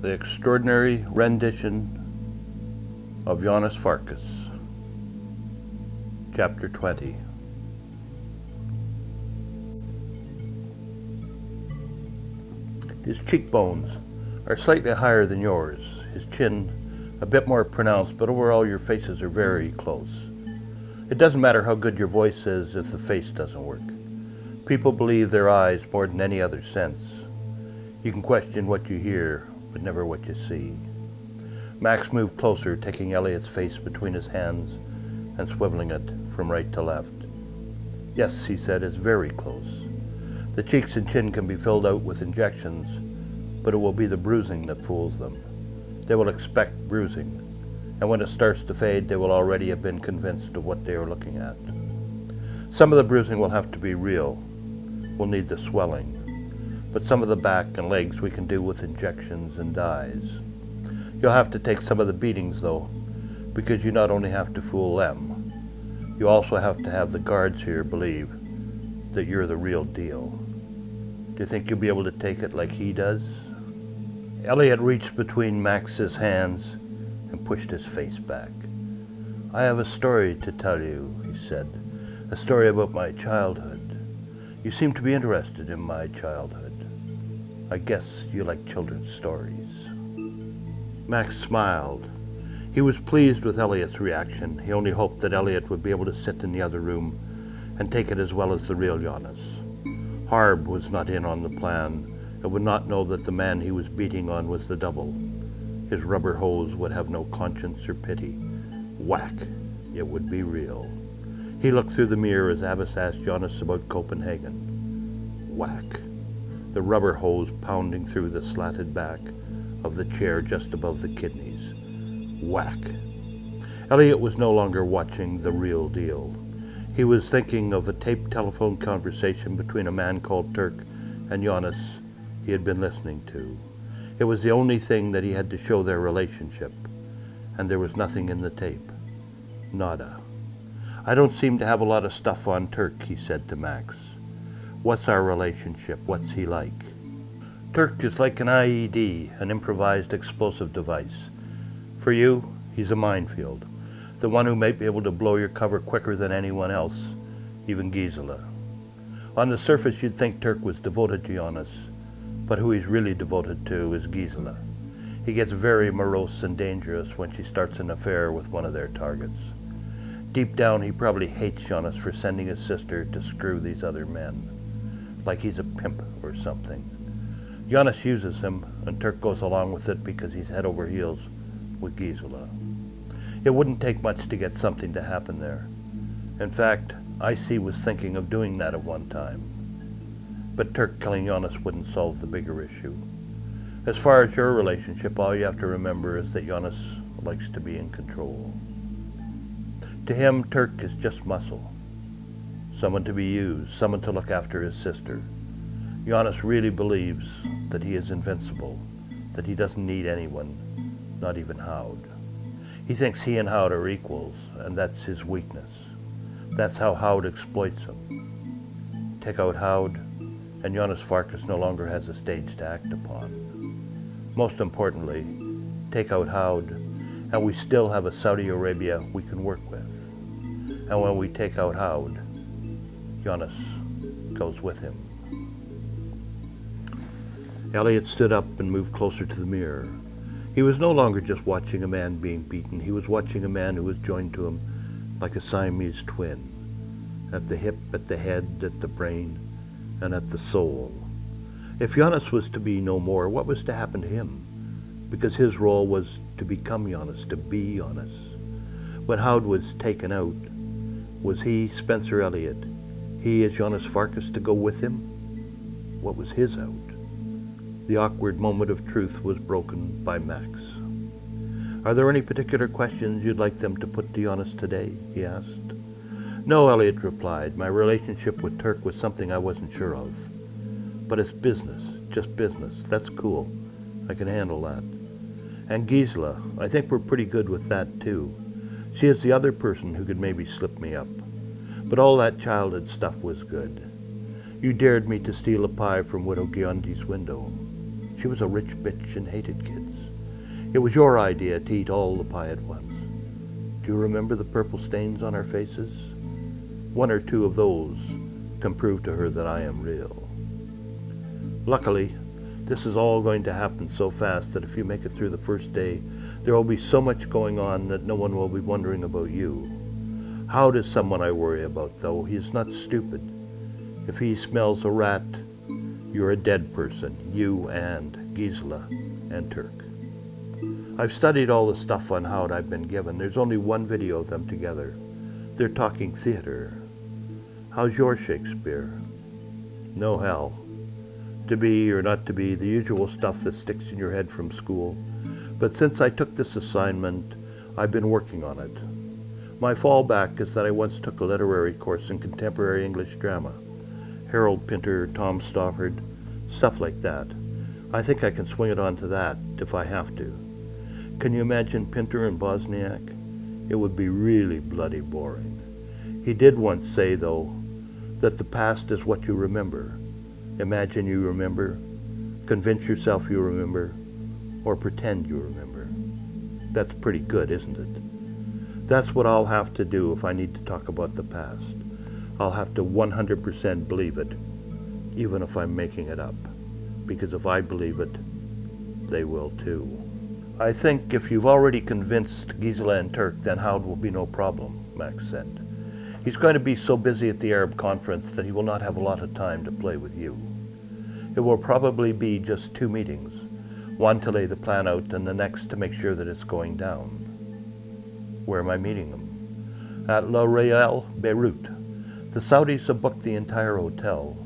The Extraordinary Rendition of Janos Farkas. Chapter 20. His cheekbones are slightly higher than yours, his chin a bit more pronounced, but overall your faces are very close. It doesn't matter how good your voice is if the face doesn't work. People believe their eyes more than any other sense. You can question what you hear, but never what you see. Max moved closer, taking Elliot's face between his hands and swiveling it from right to left. Yes, he said, it's very close. The cheeks and chin can be filled out with injections, but it will be the bruising that fools them. They will expect bruising, and when it starts to fade, they will already have been convinced of what they are looking at. Some of the bruising will have to be real. We'll need the swelling. But some of the back and legs we can do with injections and dyes. You'll have to take some of the beatings, though, because you not only have to fool them, you also have to have the guards here believe that you're the real deal. Do you think you'll be able to take it like he does? Elliot reached between Max's hands and pushed his face back. I have a story to tell you, he said, a story about my childhood. You seem to be interested in my childhood. I guess you like children's stories. Max smiled. He was pleased with Elliot's reaction. He only hoped that Elliot would be able to sit in the other room and take it as well as the real Janos. Harb was not in on the plan and would not know that the man he was beating on was the double. His rubber hose would have no conscience or pity. Whack! It would be real. He looked through the mirror as Abbas asked Janos about Copenhagen. Whack! The rubber hose pounding through the slatted back of the chair just above the kidneys. Whack! Elliot was no longer watching The Real Deal. He was thinking of a taped telephone conversation between a man called Turk and Janos he had been listening to. It was the only thing that he had to show their relationship, and there was nothing in the tape. Nada. I don't seem to have a lot of stuff on Turk, he said to Max. What's our relationship? What's he like? Turk is like an IED, an improvised explosive device. For you, he's a minefield. The one who might be able to blow your cover quicker than anyone else, even Gisela. On the surface, you'd think Turk was devoted to Janos, but who he's really devoted to is Gisela. He gets very morose and dangerous when she starts an affair with one of their targets. Deep down, he probably hates Janos for sending his sister to screw these other men, like he's a pimp or something. Janos uses him, and Turk goes along with it because he's head over heels with Gisela. It wouldn't take much to get something to happen there. In fact, IC was thinking of doing that at one time. But Turk killing Janos wouldn't solve the bigger issue. As far as your relationship, all you have to remember is that Janos likes to be in control. To him, Turk is just muscle. Someone to be used, someone to look after his sister. Janos really believes that he is invincible, that he doesn't need anyone, not even Howd. He thinks he and Howd are equals, and that's his weakness. That's how Howd exploits him. Take out Howd, and Janos Farkas no longer has a stage to act upon. Most importantly, take out Howd, and we still have a Saudi Arabia we can work with. And when we take out Howd, Janos goes with him. Elliot stood up and moved closer to the mirror. He was no longer just watching a man being beaten. He was watching a man who was joined to him like a Siamese twin, at the hip, at the head, at the brain, and at the soul. If Janos was to be no more, what was to happen to him? Because his role was to become Janos, to be Janos. When Howd was taken out, was he, Spencer Elliot, he as Janos Farkas, to go with him? What was his out? The awkward moment of truth was broken by Max. Are there any particular questions you'd like them to put to Janos today? He asked. No, Elliot replied. My relationship with Turk was something I wasn't sure of. But it's business, just business. That's cool. I can handle that. And Gisela, I think we're pretty good with that too. She is the other person who could maybe slip me up. But all that childhood stuff was good. You dared me to steal a pie from Widow Giondi's window. She was a rich bitch and hated kids. It was your idea to eat all the pie at once. Do you remember the purple stains on our faces? One or two of those can prove to her that I am real. Luckily, this is all going to happen so fast that if you make it through the first day, there will be so much going on that no one will be wondering about you. Howd is someone I worry about, though. He is not stupid. If he smells a rat, you're a dead person, you and Gisela and Turk. I've studied all the stuff on Howd I've been given. There's only one video of them together. They're talking theater. How's your Shakespeare? No hell. To be or not to be, the usual stuff that sticks in your head from school. But since I took this assignment, I've been working on it. My fallback is that I once took a literary course in contemporary English drama. Harold Pinter, Tom Stoppard, stuff like that. I think I can swing it onto that if I have to. Can you imagine Pinter and Bosniak? It would be really bloody boring. He did once say, though, that the past is what you remember. Imagine you remember, convince yourself you remember, or pretend you remember. That's pretty good, isn't it? That's what I'll have to do if I need to talk about the past. I'll have to 100% believe it, even if I'm making it up. Because if I believe it, they will too. I think if you've already convinced Gisela and Turk, then Howd will be no problem, Max said. He's going to be so busy at the Arab conference that he will not have a lot of time to play with you. It will probably be just 2 meetings, one to lay the plan out and the next to make sure that it's going down. Where am I meeting him? At La Royale, Beirut. The Saudis have booked the entire hotel.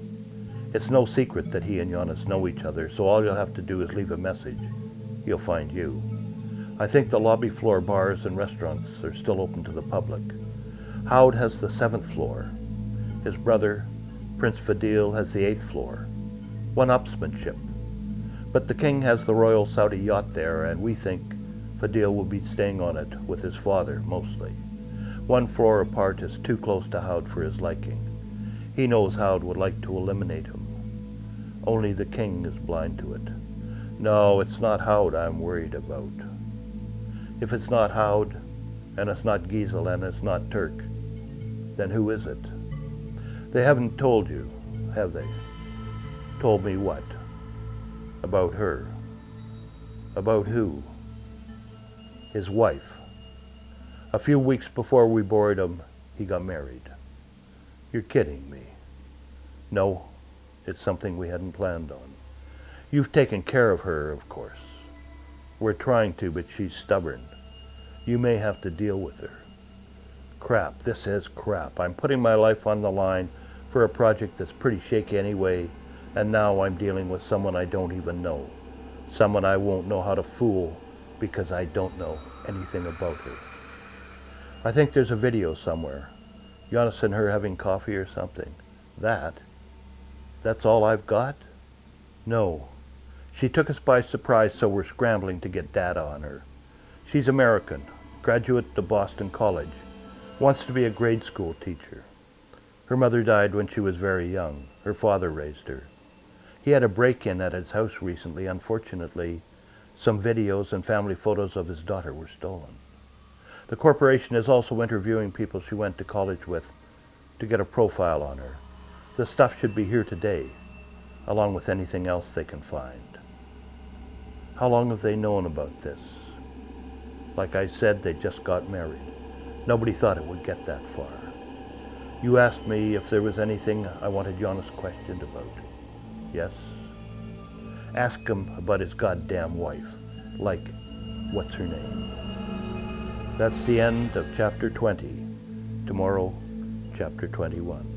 It's no secret that he and Janos know each other, so all you'll have to do is leave a message. He'll find you. I think the lobby floor bars and restaurants are still open to the public. Howd has the 7th floor. His brother, Prince Fadil, has the 8th floor. One-upsmanship. But the king has the Royal Saudi yacht there, and we think Fadil will be staying on it with his father, mostly. 1 floor apart is too close to Howd for his liking. He knows Howd would like to eliminate him. Only the king is blind to it. No, it's not Howd I'm worried about. If it's not Howd, and it's not Gisela, and it's not Turk, then who is it? They haven't told you, have they? Told me what? About her. About who? His wife. A few weeks before we buried him, he got married. You're kidding me. No, it's something we hadn't planned on. You've taken care of her, of course. We're trying to, but she's stubborn. You may have to deal with her. Crap, this is crap. I'm putting my life on the line for a project that's pretty shaky anyway, and now I'm dealing with someone I don't even know. Someone I won't know how to fool because I don't know anything about her. I think there's a video somewhere. Janos and her having coffee or something. That's all I've got? No. She took us by surprise, so we're scrambling to get data on her. She's American, graduate of Boston College, wants to be a grade school teacher. Her mother died when she was very young. Her father raised her. He had a break-in at his house recently. Unfortunately, some videos and family photos of his daughter were stolen. The corporation is also interviewing people she went to college with to get a profile on her. The stuff should be here today, along with anything else they can find. How long have they known about this? Like I said, they just got married. Nobody thought it would get that far. You asked me if there was anything I wanted Janos questioned about. Yes? Ask him about his goddamn wife. Like, what's her name? That's the end of chapter 20. Tomorrow, chapter 21.